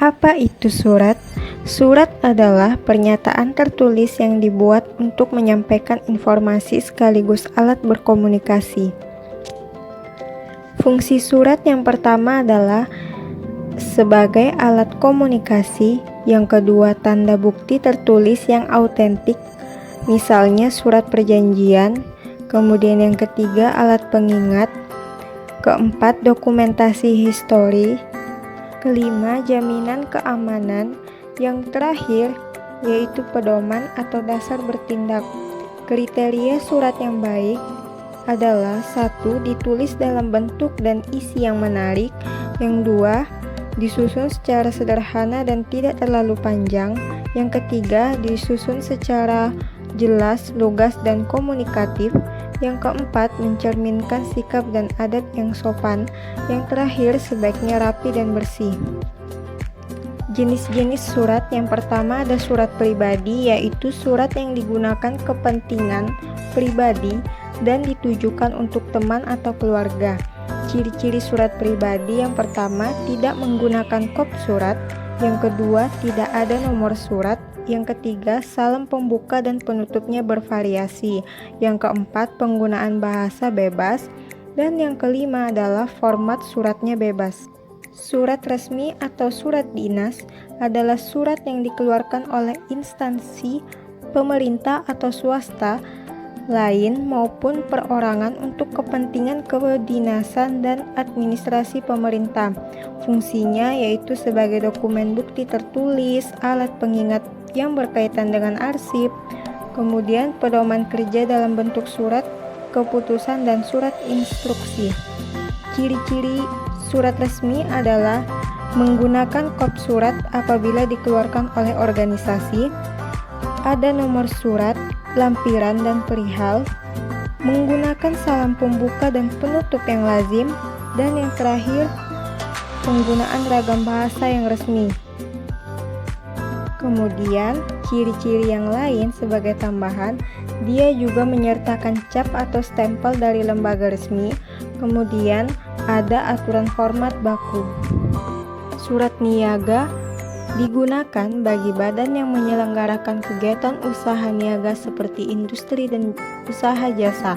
Apa itu surat? Surat adalah pernyataan tertulis yang dibuat untuk menyampaikan informasi sekaligus alat berkomunikasi. Fungsi surat yang pertama adalah sebagai alat komunikasi, yang kedua tanda bukti tertulis yang autentik, misalnya surat perjanjian, kemudian yang ketiga alat pengingat, keempat dokumentasi histori, kelima jaminan keamanan, yang terakhir yaitu pedoman atau dasar bertindak. Kriteria surat yang baik adalah 1. Ditulis dalam bentuk dan isi yang menarik, yang 2. Disusun secara sederhana dan tidak terlalu panjang, yang ketiga disusun secara jelas, lugas, dan komunikatif, yang keempat mencerminkan sikap dan adat yang sopan, yang terakhir sebaiknya rapi dan bersih. Jenis-jenis surat yang pertama ada surat pribadi, yaitu surat yang digunakan kepentingan pribadi dan ditujukan untuk teman atau keluarga. Ciri-ciri surat pribadi yang pertama, tidak menggunakan kop surat, yang kedua tidak ada nomor surat, yang ketiga salam pembuka dan penutupnya bervariasi, yang keempat penggunaan bahasa bebas, dan yang kelima adalah format suratnya bebas. Surat resmi atau surat dinas adalah surat yang dikeluarkan oleh instansi pemerintah atau swasta lain maupun perorangan untuk kepentingan kedinasan dan administrasi pemerintah. Fungsinya yaitu sebagai dokumen bukti tertulis, alat pengingat yang berkaitan dengan arsip, kemudian pedoman kerja dalam bentuk surat keputusan dan surat instruksi. Ciri-ciri surat resmi adalah menggunakan kop surat apabila dikeluarkan oleh organisasi, ada nomor surat, lampiran, dan perihal, menggunakan salam pembuka dan penutup yang lazim, dan yang terakhir, penggunaan ragam bahasa yang resmi. Kemudian, ciri-ciri yang lain sebagai tambahan, dia juga menyertakan cap atau stempel dari lembaga resmi, kemudian ada aturan format baku. Surat niaga digunakan bagi badan yang menyelenggarakan kegiatan usaha niaga seperti industri dan usaha jasa.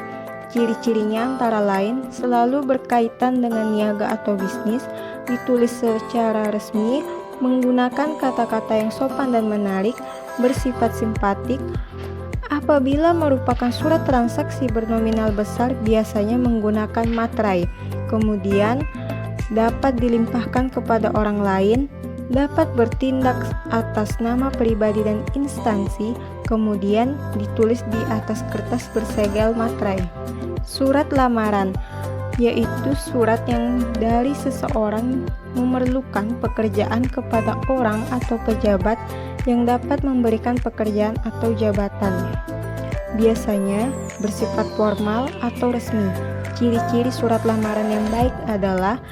Ciri-cirinya antara lain selalu berkaitan dengan niaga atau bisnis, ditulis secara resmi, menggunakan kata-kata yang sopan dan menarik, bersifat simpatik. Apabila merupakan surat transaksi bernominal besar, biasanya menggunakan materai. Kemudian dapat dilimpahkan kepada orang lain, dapat bertindak atas nama pribadi dan instansi, kemudian ditulis di atas kertas bersegel materai. Surat lamaran yaitu surat yang dari seseorang memerlukan pekerjaan kepada orang atau pejabat yang dapat memberikan pekerjaan atau jabatan. Biasanya bersifat formal atau resmi. Ciri-ciri surat lamaran yang baik adalah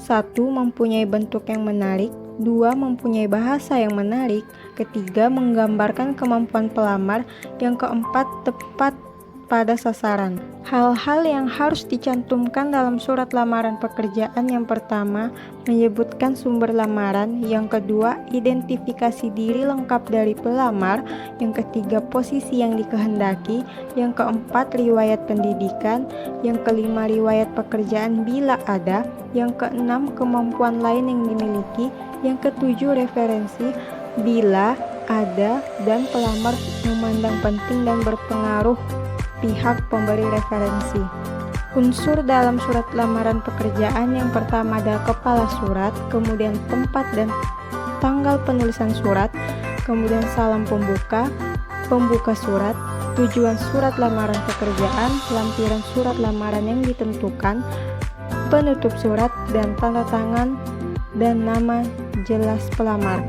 1. Mempunyai bentuk yang menarik, 2. Mempunyai bahasa yang menarik, ketiga menggambarkan kemampuan pelamar, yang keempat tepat pada sasaran. Hal-hal yang harus dicantumkan dalam surat lamaran pekerjaan yang pertama, menyebutkan sumber lamaran, yang kedua identifikasi diri lengkap dari pelamar, yang ketiga posisi yang dikehendaki, yang keempat riwayat pendidikan, yang kelima riwayat pekerjaan bila ada, yang keenam kemampuan lain yang dimiliki, yang ketujuh referensi bila ada dan pelamar memandang penting dan berpengaruh pihak pemberi referensi. Unsur dalam surat lamaran pekerjaan yang pertama adalah kepala surat, kemudian tempat dan tanggal penulisan surat, kemudian salam pembuka, pembuka surat, tujuan surat lamaran pekerjaan, lampiran surat lamaran yang ditentukan, penutup surat, dan tanda tangan dan nama jelas pelamar.